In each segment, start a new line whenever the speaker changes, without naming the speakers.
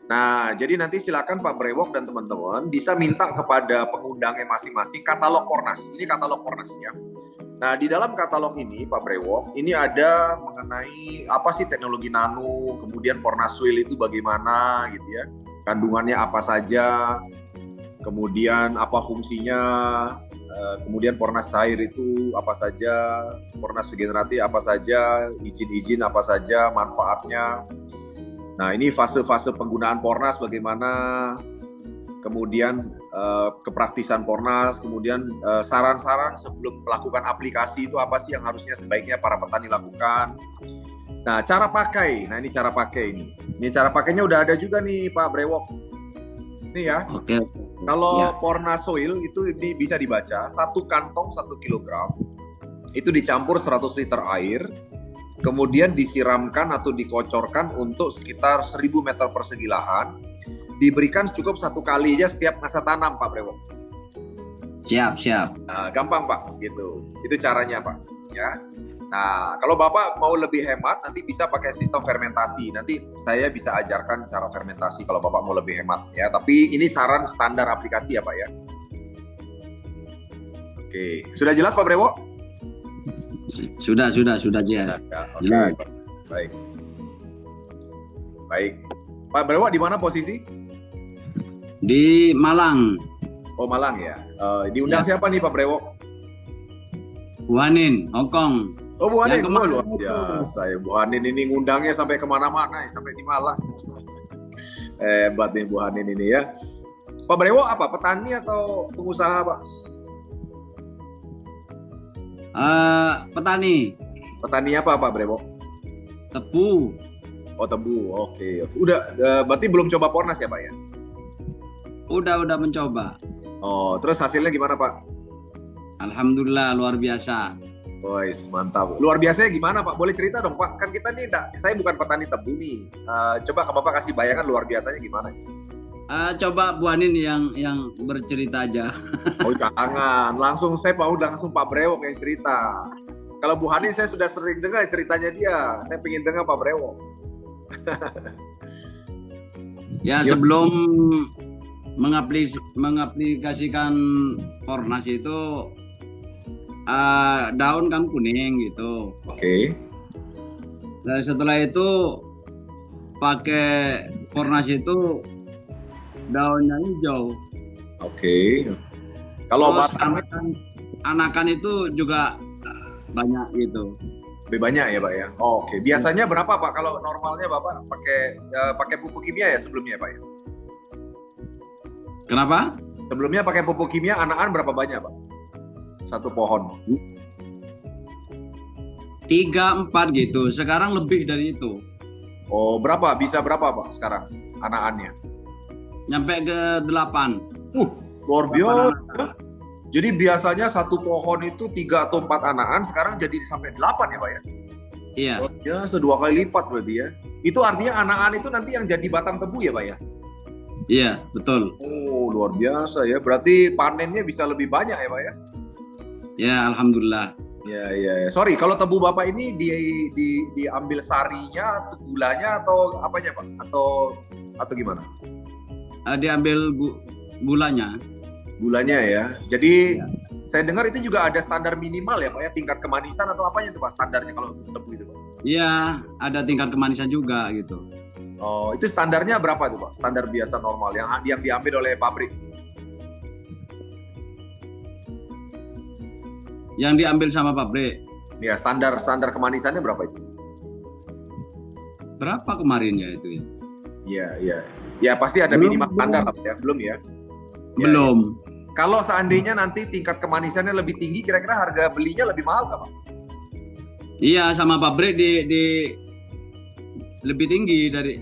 Nah, jadi nanti silakan Pak Brewok dan teman-teman bisa minta kepada pengundangnya masing-masing katalog Pornas. Ini katalog Pornas ya. Nah, di dalam katalog ini Pak Brewok, ini ada mengenai apa sih teknologi nano, kemudian Pornas Wheel itu bagaimana gitu ya. Kandungannya apa saja, kemudian apa fungsinya, kemudian Pornas cair itu apa saja, Pornas regeneratif apa saja, izin-izin apa saja, manfaatnya. Nah, ini fase-fase penggunaan Pornas bagaimana, kemudian kepraktisan Pornas, kemudian saran-saran sebelum melakukan aplikasi itu apa sih yang harusnya sebaiknya para petani lakukan. Nah, cara pakai. Nah, ini cara pakai ini. Ini cara pakainya udah ada juga nih Pak Brewok. Ini ya.
Oke.
Kalau
Ya.
Pornas Soil itu bisa dibaca 1 kantong 1 kilogram. Itu dicampur 100 liter air. Kemudian disiramkan atau dikocorkan untuk sekitar 1000 meter persegi lahan. Diberikan cukup 1 kali aja setiap masa tanam, Pak Brewok.
Siap.
Nah, gampang, Pak, gitu. Itu caranya, Pak. Ya. Nah, kalau Bapak mau lebih hemat, nanti bisa pakai sistem fermentasi. Nanti saya bisa ajarkan cara fermentasi kalau Bapak mau lebih hemat, ya. Tapi ini saran standar aplikasi ya, Pak, ya. Oke, sudah jelas, Pak Brewok?
Sudah aja.
Oke, baik. Pak Brewok di mana posisi?
Di Malang.
Oh, Malang ya. Diundang siapa nih Pak Brewok?
Bu Hanin, Hongkong.
Oh, Bu Hanin,
kemarin
luar biasa ya. Bu Hanin ini ngundangnya sampai kemana-mana, sampai di Malang. Hebat nih Bu Hanin ini ya. Pak Brewok apa? Petani atau pengusaha, Pak?
Petani.
Petani apa, Pak Brewok?
Tebu.
Oh, tebu. Oke. Udah, berarti belum coba Pornas ya, Pak ya?
Udah mencoba.
Oh, terus hasilnya gimana, Pak?
Alhamdulillah luar biasa.
Boys, mantap. Luar biasanya gimana, Pak? Boleh cerita dong, Pak? Kan kita nih, saya bukan petani tebu nih. Coba Bapak kasih bayangan luar biasanya gimana?
Coba Bu Hanin yang bercerita aja.
Oh, jangan. Langsung saya mau langsung Pak Brewok yang cerita. Kalau Bu Hanin saya sudah sering dengar ceritanya dia. Saya pengen dengar Pak Brewok.
Ya, sebelum mengaplikasikan Pornas itu daun kan kuning gitu.
Oke.
Nah, setelah itu pakai Pornas itu daunnya hijau.
Oke. Kalau
anakan itu juga banyak gitu.
lebih banyak ya, Pak ya. Oke. Biasanya berapa, Pak? Kalau normalnya Bapak pakai pupuk kimia ya sebelumnya, Pak ya?
Kenapa?
Sebelumnya pakai pupuk kimia anakan berapa banyak, Pak? Satu pohon.
3-4 gitu. Sekarang lebih dari itu.
Oh, berapa? Bisa berapa, Pak, sekarang anakannya?
Nyampe ke 8.
Luar biasa. Jadi biasanya satu pohon itu 3 atau 4 anakan, sekarang jadi sampai 8 ya, Pak ya?
Iya.
Luar biasa, 2 kali lipat berarti ya. Itu artinya anakan itu nanti yang jadi batang tebu ya, Pak ya?
Iya, betul.
Oh, luar biasa ya. Berarti panennya bisa lebih banyak ya, Pak ya?
Ya, alhamdulillah.
Ya. Sorry, kalau tebu Bapak ini diambil sarinya, atau gulanya, atau apanya, Pak? Atau gimana?
Diambil gulanya.
Gulanya ya. Jadi
Ya.
saya dengar itu juga ada standar minimal ya, Pak ya, tingkat kemanisan atau apanya itu, Pak, standarnya kalau tebu itu, Pak?
Iya, ada tingkat kemanisan juga gitu.
Oh, itu standarnya berapa tuh, Pak? Standar biasa normal yang diambil oleh pabrik.
Yang diambil sama pabrik.
Ya, standar kemanisannya berapa itu?
Berapa kemarin ya itu?
Iya. Ya, pasti ada minimal standar lah ya. Belum ya?
Belum.
Ya. Kalau seandainya nanti tingkat kemanisannya lebih tinggi, kira-kira harga belinya lebih mahal nggak, Pak?
Iya, sama pabrik di lebih tinggi dari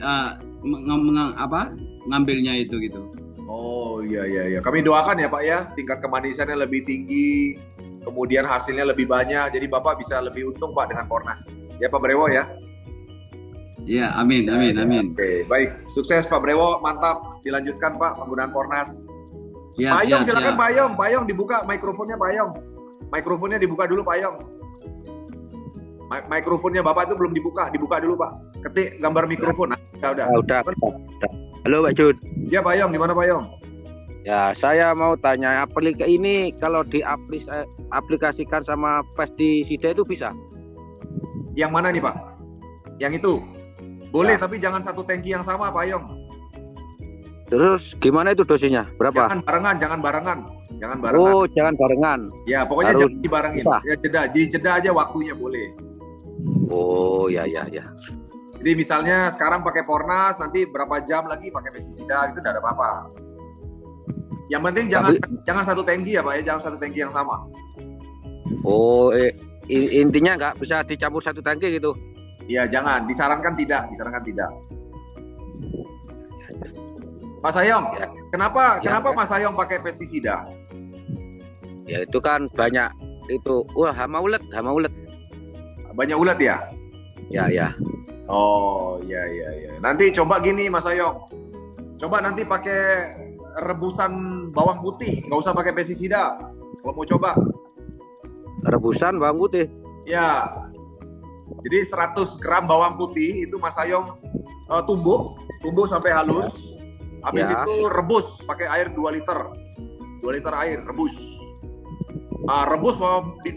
ngambilnya itu gitu.
Oh, iya. Kami doakan ya, Pak ya, tingkat kemanisannya lebih tinggi, kemudian hasilnya lebih banyak, jadi Bapak bisa lebih untung, Pak, dengan Pornas. Ya, Pak Brewok ya?
Iya, amin.
Oke, baik. Sukses, Pak Brewok. Mantap. Dilanjutkan, Pak, penggunaan Pornas. Pak Yong, silakan Pak Yong. Pak Yong dibuka mikrofonnya, Pak Yong. Mikrofonnya dibuka dulu, Pak Yong. Mikrofonnya Bapak itu belum dibuka dulu, Pak. Ketik gambar mikrofon. Udah.
Halo Pak Jun.
Ya Pak Yong, gimana Pak Yong?
Ya, saya mau tanya aplikasi ini kalau diaplikasikan sama pestisida itu bisa?
Yang mana nih Pak? Yang itu? Boleh,
Ya.
tapi jangan satu tangki yang sama Pak Yong.
Terus gimana itu dosisnya? Berapa?
Jangan barengan. Jangan barengan.
Oh, jangan barengan.
Ya, pokoknya
Harus
jangan dibarengin.
bisa.
Ya jeda aja waktunya boleh.
Oh, ya.
Jadi misalnya sekarang pakai Pornas, nanti berapa jam lagi pakai pestisida, itu tidak ada apa-apa. Yang penting jangan satu tangki ya Pak ya, jangan satu tangki yang sama.
Oh, intinya nggak bisa dicampur satu tangki gitu.
Iya jangan, disarankan tidak. Mas Ayong,
Ya.
kenapa
Ya.
Mas Ayong pakai pestisida?
Ya itu kan banyak itu. Wah, hama ulet.
Banyak ulat ya?
Ya.
Oh iya. Nanti coba gini Mas Ayong, coba nanti pakai rebusan bawang putih, nggak usah pakai pestisida. Kalau mau coba,
Rebusan bawang putih.
ya. Jadi 100 gram bawang putih itu Mas Ayong tumbuk sampai halus. Habis
Ya.
itu rebus pakai air 2 liter. 2 liter air rebus. Rebus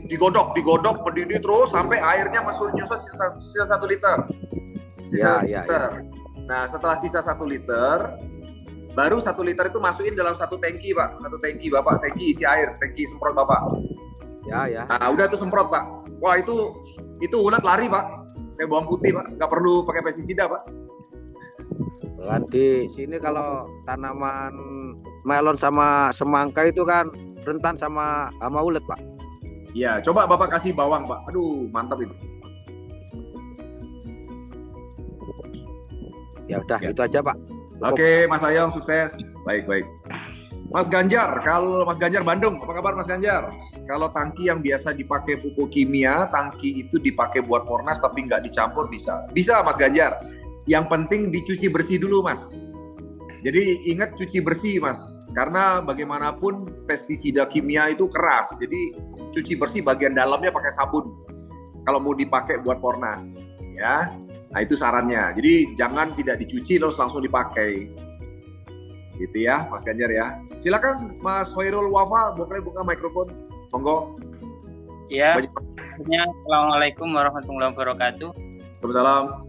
digodok mendidih terus sampai airnya nyusut sisa 1 liter. Sisa
Ya.
liter. Nah, setelah sisa 1 liter, baru 1 liter itu masukin dalam satu tangki, Pak. Satu tangki, Bapak. Tangki isi air, tangki semprot, Bapak.
Ya.
Nah, udah tuh semprot, Pak. Wah, itu ulat lari, Pak. Kayak bawang putih, Pak. Nggak perlu pakai pestisida, Pak.
Kan di sini kalau tanaman melon sama semangka itu kan rentan sama hama ulet, Pak.
Iya, coba Bapak kasih bawang, Pak. Aduh, mantap itu.
Ya udah,
Ya.
itu aja, Pak. Cukup.
Oke, Mas Ayong, sukses. Baik. Mas Ganjar, kalau Mas Ganjar Bandung, apa kabar Mas Ganjar? Kalau tangki yang biasa dipakai pupuk kimia, tangki itu dipakai buat Pornas tapi nggak dicampur bisa? Bisa Mas Ganjar. Yang penting dicuci bersih dulu Mas. Jadi ingat cuci bersih Mas. Karena bagaimanapun pestisida kimia itu keras. Jadi cuci bersih bagian dalamnya pakai sabun. Kalau mau dipakai buat Pornas. Ya. Nah itu sarannya. Jadi jangan tidak dicuci terus langsung dipakai. Gitu ya Mas Ganjar ya. Silakan Mas Hoirul Wafa buka mikrofon. Monggo.
Ya, Assalamualaikum warahmatullahi wabarakatuh.
Waalaikumsalam.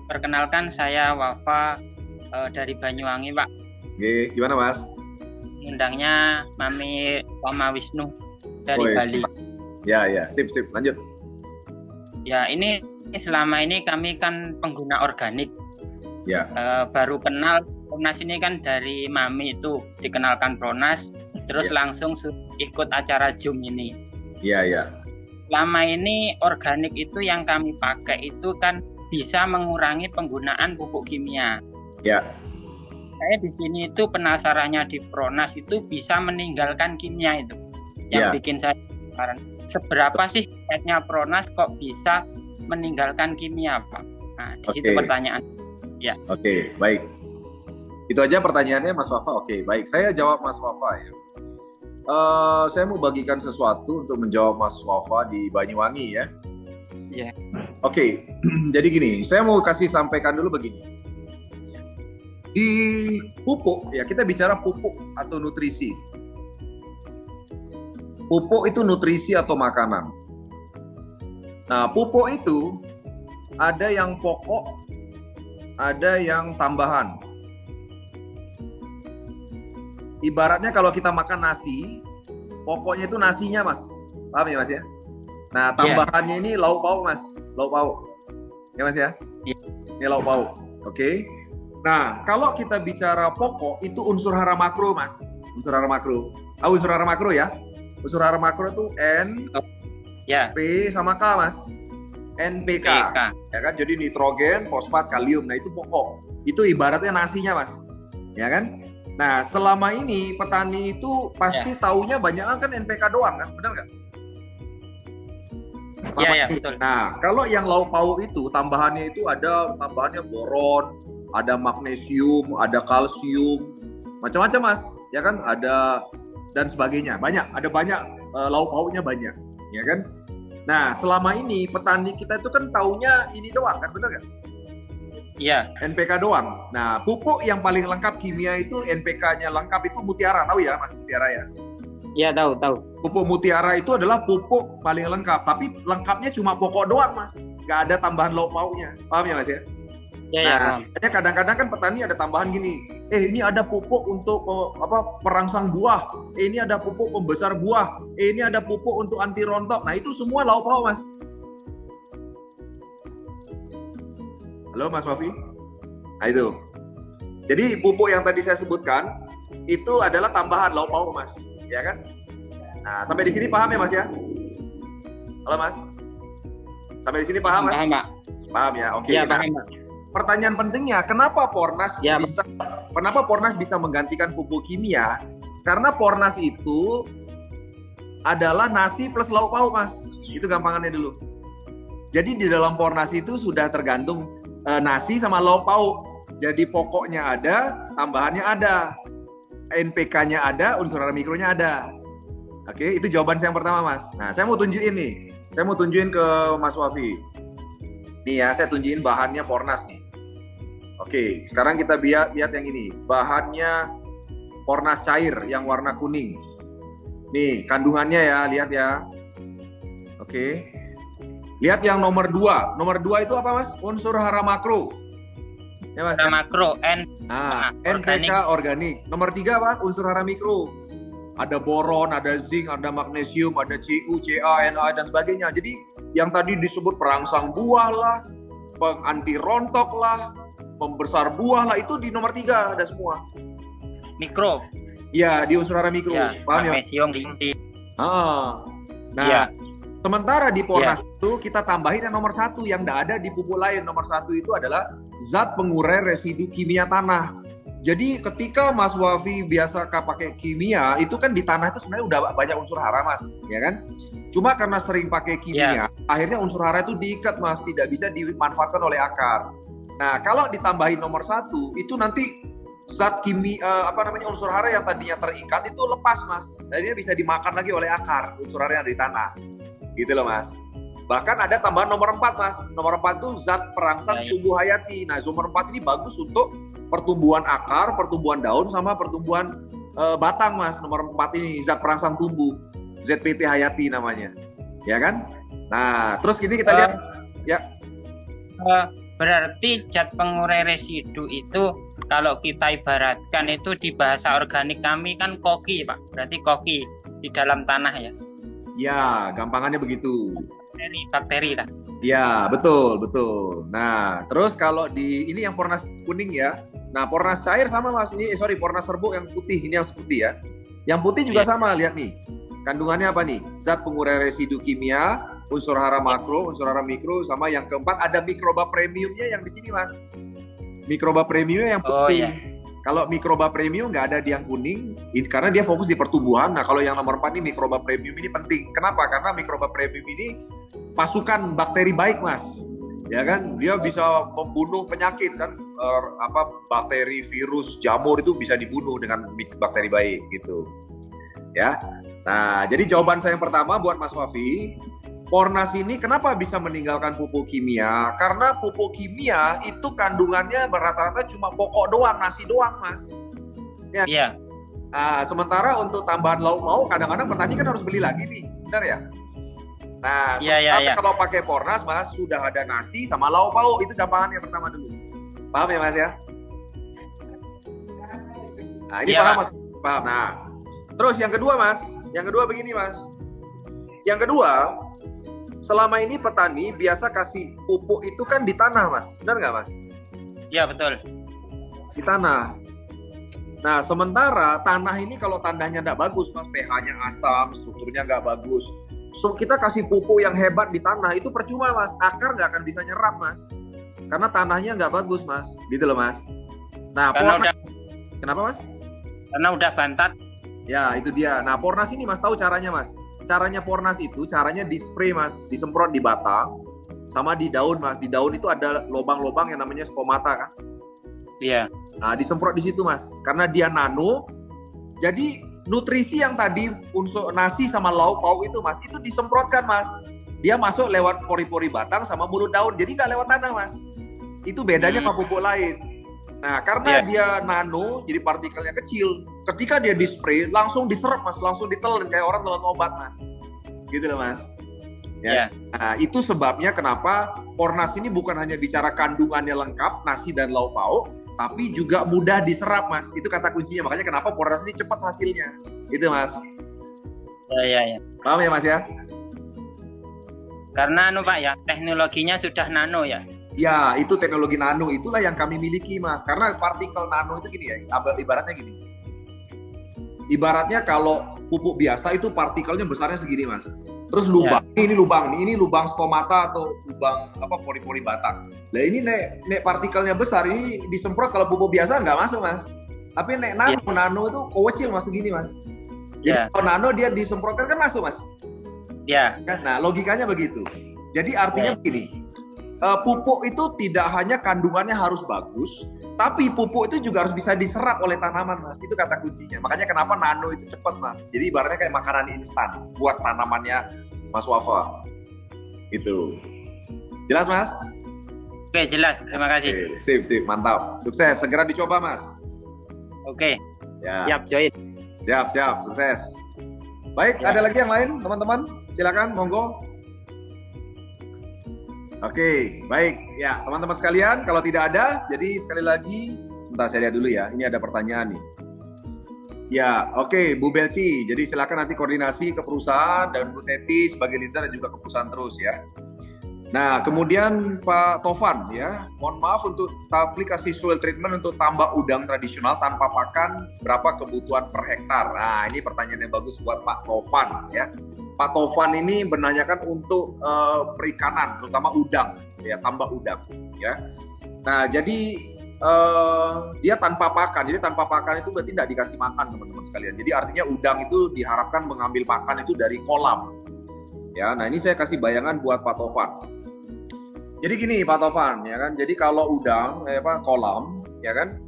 Perkenalkan saya Wafa dari Banyuwangi, Pak.
Oke, gimana Mas?
Undangnya Mami Roma Wisnu dari
Oh, iya.
Bali.
Ya, sip, lanjut.
Ya, ini selama ini kami kan pengguna organik.
Ya.
Baru kenal Pronas ini kan dari Mami itu dikenalkan Pronas, terus langsung ikut acara Zoom ini.
Iya.
Selama ini organik itu yang kami pakai itu kan bisa mengurangi penggunaan pupuk kimia.
Ya.
Saya di sini itu penasarannya di Pronas itu bisa meninggalkan kimia itu. Yang bikin saya penasaran. Seberapa sih efeknya Pronas kok bisa meninggalkan kimia, Pak? Nah, di situ pertanyaan. Ya.
Oke, baik. Itu aja pertanyaannya Mas Wafa. Oke, baik. Saya jawab Mas Wafa ya. Saya mau bagikan sesuatu untuk menjawab Mas Wafa di Banyuwangi ya.
Ya.
Oke, jadi gini, saya mau kasih sampaikan dulu begini. Di pupuk, ya kita bicara pupuk atau nutrisi. Pupuk itu nutrisi atau makanan. Nah, pupuk itu ada yang pokok, ada yang tambahan. Ibaratnya kalau kita makan nasi, pokoknya itu nasinya Mas. Paham ya Mas ya? Nah, tambahannya ini lauk pauk Mas. Lauk pauk. Ya Mas ya? Ini lauk pauk. Oke. Nah, kalau kita bicara pokok, itu unsur hara makro Mas. Unsur hara makro. Unsur hara makro ya? Unsur hara makro itu N, P sama K Mas. NPK. Ya kan? Jadi nitrogen, fosfat, kalium. Nah, itu pokok. Itu ibaratnya nasinya Mas. Ya kan? Nah, selama ini petani itu pasti taunya banyak kan NPK doang kan, benar nggak?
Iya, betul.
Nah, kalau yang lauk pauk itu tambahannya boron, ada magnesium, ada kalsium, macam-macam Mas, ya kan? Ada dan sebagainya, ada banyak lauk pauknya banyak, ya kan? Nah, selama ini petani kita itu kan taunya ini doang kan, benar nggak?
Iya.
NPK doang. Nah, pupuk yang paling lengkap kimia itu NPK-nya lengkap itu Mutiara, tahu ya Mas Mutiara ya?
Iya, tahu.
Pupuk Mutiara itu adalah pupuk paling lengkap, tapi lengkapnya cuma pokok doang Mas, nggak ada tambahan lauk pauknya, paham ya Mas ya?
Iya,
Nah,
paham.
kadang-kadang kan petani ada tambahan gini, ini ada pupuk untuk perangsang buah, ini ada pupuk pembesar buah, ini ada pupuk untuk anti rontok. Nah itu semua lauk pauk Mas. Halo Mas Wafi. Nah itu. Jadi pupuk yang tadi saya sebutkan itu adalah tambahan lauk pauk Mas, ya kan? Nah sampai di sini paham ya Mas ya? Halo Mas. Sampai di sini paham Mas?
Paham, Pak.
Paham ya? Oke.
Iya,
Nah,
paham, Pak.
pertanyaan pentingnya, kenapa
Ya,
Pornas bisa menggantikan pupuk kimia? Karena Pornas itu adalah nasi plus lauk pauk Mas. Itu gampangannya dulu. Jadi di dalam Pornas itu sudah tergantung nasi sama lauk pauk. Jadi pokoknya ada, tambahannya ada, NPK-nya ada, unsur hara mikronya ada. Oke, itu jawaban saya yang pertama Mas. Nah, saya mau tunjukin nih. Saya mau tunjukin ke Mas Wafi. Nih ya, saya tunjukin bahannya Pornas nih. Oke, sekarang kita lihat yang ini. Bahannya Pornas cair yang warna kuning. Nih, kandungannya ya, lihat ya. Oke. Lihat yang nomor 2. Nomor 2 itu apa Mas? Unsur hara makro. Ya Mas.
Hara makro N.
Nah, NPK organik. Nomor 3 apa? Unsur hara mikro. Ada boron, ada zinc, ada magnesium, ada Cu, Ca, Na dan sebagainya. Jadi yang tadi disebut perangsang buah lah, anti rontok lah, pembesar buah lah, itu di nomor 3 ada semua.
Mikro.
Iya, di unsur hara mikro.
Ya,
Paham ya?
magnesium,
Nah,
ya.
sementara di Pornas itu kita tambahin yang nomor 1 yang tidak ada di pupuk lain. Nomor 1 itu adalah zat pengurai residu kimia tanah. Jadi ketika Mas Wafi biasa pakai kimia, itu kan di tanah itu sebenarnya udah banyak unsur hara Mas, ya kan? Cuma karena sering pakai kimia, akhirnya unsur hara itu diikat Mas, tidak bisa dimanfaatkan oleh akar. Nah, kalau ditambahin nomor 1, itu nanti zat unsur hara yang tadinya terikat itu lepas Mas. Dan dia bisa dimakan lagi oleh akar, unsur hara yang ada di tanah. Gitu loh Mas. Bahkan ada tambahan nomor 4 Mas. Nomor 4 itu zat perangsang tumbuh hayati. Nah, nomor 4 ini bagus untuk pertumbuhan akar, pertumbuhan daun, sama pertumbuhan batang Mas. Nomor 4 ini zat perangsang tumbuh. ZPT hayati namanya. Ya kan? Nah, terus ini kita lihat. Ya.
Berarti zat pengurai residu itu kalau kita ibaratkan itu di bahasa organik kami kan koki Pak. Berarti koki di dalam tanah ya.
Ya, gampangannya begitu.
Bakteri lah.
Ya, betul. Nah, terus kalau ini yang Pornas kuning ya. Nah, Pornas cair sama Mas. Pornas serbuk yang putih. Ini yang putih ya. Yang putih juga sama, lihat nih. Kandungannya apa nih? Zat pengurai residu kimia, unsur hara makro, unsur hara mikro, sama yang keempat ada mikroba premiumnya yang di sini Mas. Mikroba premium yang putih.
Oh, iya.
Kalau mikroba premium nggak ada di yang kuning, karena dia fokus di pertumbuhan. Nah, kalau yang nomor 4 ini mikroba premium ini penting. Kenapa? Karena mikroba premium ini pasukan bakteri baik Mas. Ya kan? Dia bisa membunuh penyakit kan, bakteri, virus, jamur itu bisa dibunuh dengan bakteri baik gitu. Ya. Nah, jadi jawaban saya yang pertama buat Mas Wafi, Pornas ini kenapa bisa meninggalkan pupuk kimia? Karena pupuk kimia itu kandungannya rata-rata cuma pokok doang, nasi doang, Mas. Ya.
Iya.
Nah, sementara untuk tambahan lauk pauk kadang-kadang petani kan harus beli lagi nih, benar ya? Nah, kalau pakai Pornas, Mas, sudah ada nasi sama lauk pauk, itu gampangannya pertama dulu. Paham ya, Mas ya? Nah, ini paham, Mas? Paham. Nah, terus yang kedua, Mas. Yang kedua begini, Mas. Yang kedua, selama ini petani biasa kasih pupuk itu kan di tanah, Mas. Benar nggak, Mas?
Iya, betul.
Di tanah. Nah, sementara tanah ini kalau tandanya nggak bagus, Mas, pH-nya asam, strukturnya nggak bagus. So, kita kasih pupuk yang hebat di tanah, itu percuma, Mas. Akar nggak akan bisa nyerap, Mas. Karena tanahnya nggak bagus, Mas. Gitu loh, Mas. Nah, kenapa, Mas?
Karena udah bantat.
Ya, itu dia. Nah, Pornas ini, Mas, tahu caranya, Mas? Caranya Pornas itu, caranya di spray, Mas. Disemprot di batang, sama di daun, Mas. Di daun itu ada lubang-lubang yang namanya stomata, kan?
Iya.
Nah, disemprot di situ, Mas. Karena dia nano, jadi nutrisi yang tadi unsur nasi sama lauk pauk itu, Mas, itu disemprotkan, Mas. Dia masuk lewat pori-pori batang sama mulut daun, jadi nggak lewat tanah, Mas. itu bedanya sama pupuk lain. Nah, karena dia nano, jadi partikelnya kecil. Ketika dia di-spray, langsung diserap Mas, langsung ditelan kayak orang telan obat Mas. Gitu loh Mas. Ya. Nah, itu sebabnya kenapa Pornas ini bukan hanya bicara kandungannya lengkap, nasi dan lauk pauk, tapi juga mudah diserap Mas. Itu kata kuncinya. Makanya kenapa Pornas ini cepat hasilnya. Gitu Mas.
Ya.
Paham ya Mas ya?
Karena Pak ya, teknologinya sudah nano ya.
Ya, itu teknologi nano, itulah yang kami miliki Mas. Karena partikel nano itu gini ya, ibaratnya gini. Ibaratnya kalau pupuk biasa itu partikelnya besarnya segini Mas. Terus lubang, ini lubang stomata atau lubang pori-pori batang. Nah ini nek partikelnya besar, ini disemprot kalau pupuk biasa nggak masuk Mas. Tapi nek nano itu kecil Mas segini Mas. Jadi kalau nano dia disemprotkan kan masuk Mas.
Ya.
Nah logikanya begitu. Jadi artinya begini, pupuk itu tidak hanya kandungannya harus bagus, tapi pupuk itu juga harus bisa diserap oleh tanaman Mas. Itu kata kuncinya. Makanya kenapa nano itu cepat Mas. Jadi ibaratnya kayak makanan instan buat tanamannya Mas Wafa. Itu. Jelas Mas?
Oke, jelas. Terima kasih.
Oke, sip, mantap. Sukses, segera dicoba Mas.
Oke.
Ya.
Siap join.
Siap, sukses. Baik, ada lagi yang lain teman-teman? Silakan, monggo. Oke, baik. Ya, teman-teman sekalian, kalau tidak ada, jadi sekali lagi, sebentar saya lihat dulu ya. Ini ada pertanyaan nih. Ya, oke, Bu Belci. Jadi silakan nanti koordinasi ke perusahaan dan Bu Teti sebagai leader dan juga ke perusahaan terus ya. Nah, kemudian Pak Tovan ya, mohon maaf untuk aplikasi soil treatment untuk tambak udang tradisional tanpa pakan berapa kebutuhan per hektar. Nah, ini pertanyaan yang bagus buat Pak Tovan ya. Pak Tovan ini menanyakan untuk perikanan, terutama udang ya, tambak udang ya. Nah, jadi dia tanpa pakan. Jadi tanpa pakan itu berarti tidak dikasih makan teman-teman sekalian. Jadi artinya udang itu diharapkan mengambil pakan itu dari kolam. Ya, nah ini saya kasih bayangan buat Pak Tovan. Jadi gini Pak Tovan, ya kan. Jadi kalau udang, kolam, ya kan.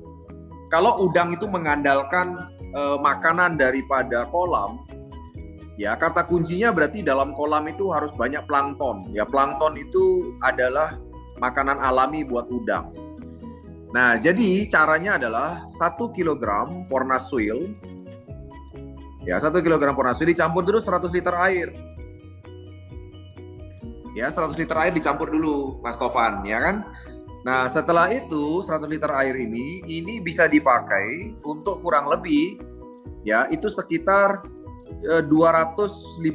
Kalau udang itu mengandalkan makanan daripada kolam, ya kata kuncinya berarti dalam kolam itu harus banyak plankton. Ya plankton itu adalah makanan alami buat udang. Nah, jadi caranya adalah 1 kg Pornas Soil. Ya, 1 kg Pornas Soil dicampur dulu 100 liter air. Ya, 100 liter air dicampur dulu, Mas Tovan, ya kan? Nah, setelah itu 100 liter air ini bisa dipakai untuk kurang lebih ya, itu sekitar 250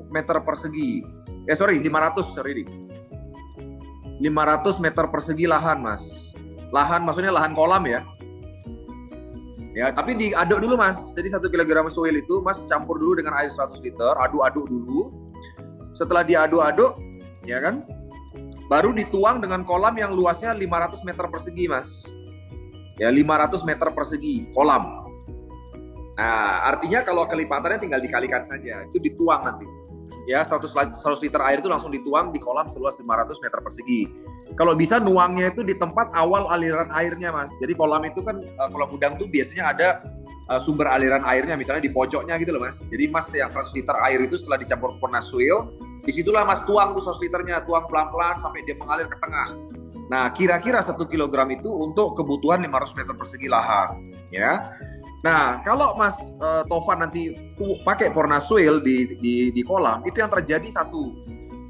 meter persegi. 500 meter persegi lahan, Mas. Lahan maksudnya lahan kolam ya. Ya, tapi diaduk dulu Mas. Jadi 1 kg soil itu Mas campur dulu dengan air 100 liter, aduk-aduk dulu. Setelah diaduk-aduk, ya kan? Baru dituang dengan kolam yang luasnya 500 meter persegi, Mas. Ya, 500 meter persegi kolam. Nah, artinya kalau kelipatannya tinggal dikalikan saja. Itu dituang nanti. Ya, 100 liter air itu langsung dituang di kolam seluas 500 meter persegi. Kalau bisa nuangnya itu di tempat awal aliran airnya, Mas. Jadi kolam itu kan, kolam udang tuh biasanya ada sumber aliran airnya, misalnya di pojoknya gitu loh, Mas. Jadi Mas yang 100 liter air itu setelah dicampur Pornas Soil, disitulah Mas tuang tuh 100 liternya, tuang pelan-pelan sampai dia mengalir ke tengah. Nah, kira-kira 1 kg itu untuk kebutuhan 500 meter persegi lahan, ya. Nah, kalau Mas Tovan nanti pakai Pornas Soil di kolam, itu yang terjadi satu.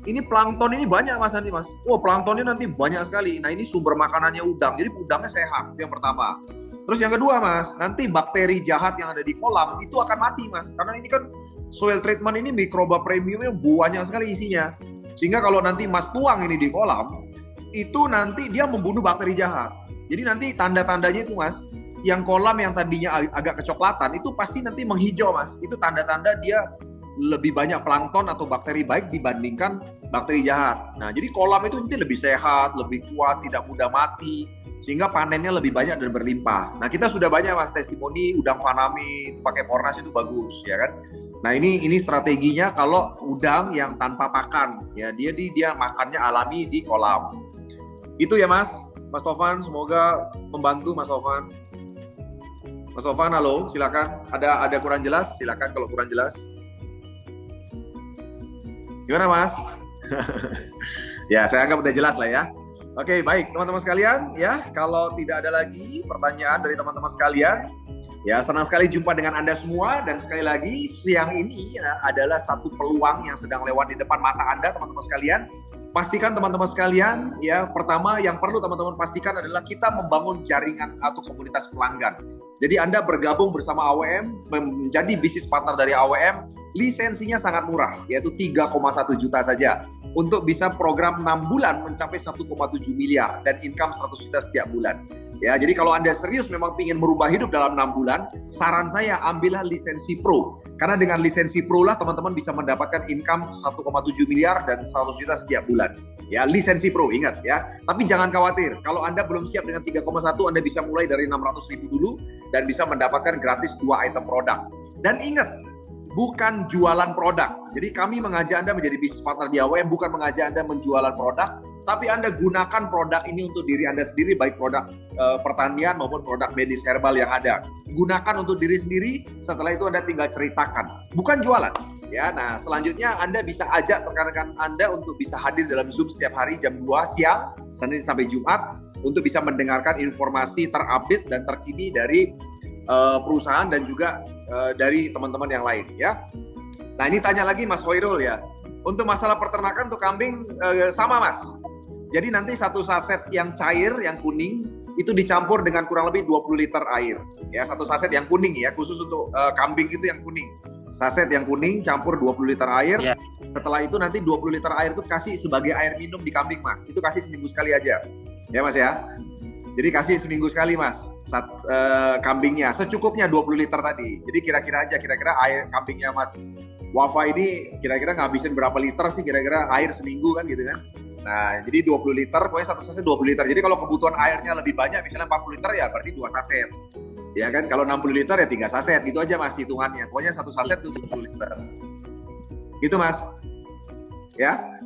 Ini plankton ini banyak Mas nanti Mas. Planktonnya nanti banyak sekali. Nah, ini sumber makanannya udang. Jadi udangnya sehat, itu yang pertama. Terus yang kedua Mas, nanti bakteri jahat yang ada di kolam itu akan mati Mas. Karena ini kan soil treatment ini mikroba premiumnya banyak sekali isinya. Sehingga kalau nanti Mas tuang ini di kolam, itu nanti dia membunuh bakteri jahat. Jadi nanti tanda-tandanya itu Mas, yang kolam yang tadinya agak kecoklatan itu pasti nanti menghijau Mas. Itu tanda-tanda dia lebih banyak plankton atau bakteri baik dibandingkan bakteri jahat. Nah, jadi kolam itu nanti lebih sehat, lebih kuat, tidak mudah mati, sehingga panennya lebih banyak dan berlimpah. Nah, kita sudah banyak Mas testimoni udang Fanami pakai Pornas itu bagus, ya kan? Nah, ini strateginya kalau udang yang tanpa pakan, ya dia makannya alami di kolam. Itu ya Mas Tovan, semoga membantu Mas Tovan. Mas Tovan, halo, silakan. Ada kurang jelas? Silakan kalau kurang jelas. Gimana Mas? Ya, saya anggap udah jelas lah ya. Oke, baik teman-teman sekalian ya. Kalau tidak ada lagi pertanyaan dari teman-teman sekalian, ya senang sekali jumpa dengan Anda semua. Dan sekali lagi siang ini ya, adalah satu peluang yang sedang lewat di depan mata Anda teman-teman sekalian. Pastikan teman-teman sekalian ya, pertama yang perlu teman-teman pastikan adalah kita membangun jaringan atau komunitas pelanggan. Jadi Anda bergabung bersama AWM, menjadi bisnis partner dari AWM, lisensinya sangat murah, yaitu 3,1 juta saja. Untuk bisa program 6 bulan mencapai 1,7 miliar dan income 100 juta setiap bulan. Ya, jadi kalau Anda serius memang ingin merubah hidup dalam 6 bulan, saran saya ambillah lisensi Pro. Karena dengan lisensi Pro lah teman-teman bisa mendapatkan income 1,7 miliar dan 100 juta setiap bulan. Ya, lisensi Pro, ingat ya. Tapi jangan khawatir, kalau Anda belum siap dengan 3,1, Anda bisa mulai dari 600.000 dulu dan bisa mendapatkan gratis 2 item produk. Dan ingat, bukan jualan produk. Jadi kami mengajak Anda menjadi bisnis partner di AWM, bukan mengajak Anda menjualan produk, tapi Anda gunakan produk ini untuk diri Anda sendiri, baik produk pertanian maupun produk medis herbal yang ada. Gunakan untuk diri sendiri, setelah itu Anda tinggal ceritakan, bukan jualan. Ya, nah selanjutnya Anda bisa ajak rekan-rekan Anda untuk bisa hadir dalam Zoom setiap hari jam 2 siang, Senin sampai Jumat, untuk bisa mendengarkan informasi terupdate dan terkini dari perusahaan dan juga dari teman-teman yang lain ya. Nah ini tanya lagi Mas Hoirul ya, untuk masalah peternakan untuk kambing sama Mas. Jadi nanti satu saset yang cair, yang kuning, itu dicampur dengan kurang lebih 20 liter air. Ya, satu saset yang kuning ya, khusus untuk kambing itu yang kuning. Saset yang kuning campur 20 liter air. Yeah. Setelah itu nanti 20 liter air itu kasih sebagai air minum di kambing Mas. Itu kasih seminggu sekali aja. Ya Mas ya. Jadi kasih seminggu sekali Mas. Kambingnya secukupnya 20 liter tadi. Jadi kira-kira air kambingnya Mas Wafa ini kira-kira ngabisin berapa liter sih kira-kira air seminggu kan gitu kan. Nah, jadi 20 liter, pokoknya satu saset 20 liter. Jadi kalau kebutuhan airnya lebih banyak, misalnya 40 liter ya berarti 2 saset. Ya kan, kalau 60 liter ya 3 saset. Gitu aja Mas hitungannya. Pokoknya satu saset itu 20 liter. Gitu Mas. Ya.